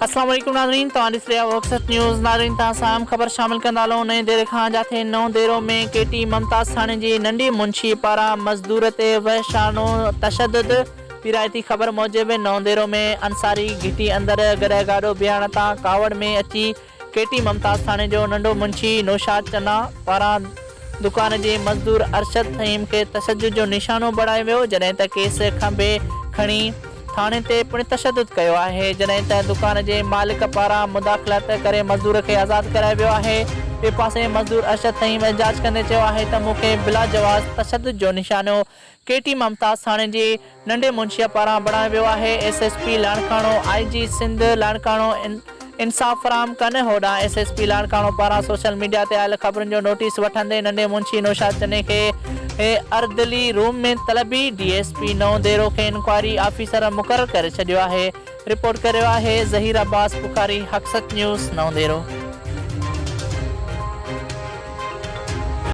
अस्सलाम वालेकुम नाज़रीन, तव्हां ॾिस रहिया वक्सत न्यूज़। नाज़रीन, तव्हां सां अहम ख़बर शामिल कंदा हलूं। नए देर खां जाथे नओं देरो में केटी ममताज़ थाणे जी नंढी मुंशी पारां मज़दूर ते वहशानो तशद्दुद। पिरायती ख़बर मूजिबि नओं देरो में अंसारी घिटी अंदरि गॾु गाॾो बीहारण तां कावड़ में अची केटी ममताज़ थाणे जो नंढो मुंशी नौशाद चन्ना पारां दुकान जे मज़दूर अरशद फहीम खे तशद्दुद जो निशानो बणायो वियो, जॾहिं त केस खंबे खणी थाणे ते पिणु तशद्दुद कयो आहे, जॾहिं त दुकान जे मालिक पारां मुदाख़लत करे मज़दूर खे आज़ादु करायो वियो आहे। ॿिए पासे मज़दूर अरशद फहीम एजाज़ कंदे चयो आहे त मूंखे बिला जवाज़ तशद्दुद जो निशानो केटी ममताज़ थाणे जे नंढे मुंशीअ पारां बणायो वियो आहे। SSP लाणकाणो IG सिंध लाणकाणो इंसाफ़ फराहम कनि। होॾां SSP लाणकाणो पारां सोशल मीडिया ते आयल ख़बरुनि जो नोटिस वठंदे नंढे मुंशी नौशाद चन्ने खे अर्दली रूम में तलबी। DSP नओं देरो खे इंक्वायरी ऑफिसर मुक़ररु करे छॾियो आहे। रिपोर्ट करियो आहे ظھير عباس, बखखारी, हक़सत न्यूज़, नओं देरो।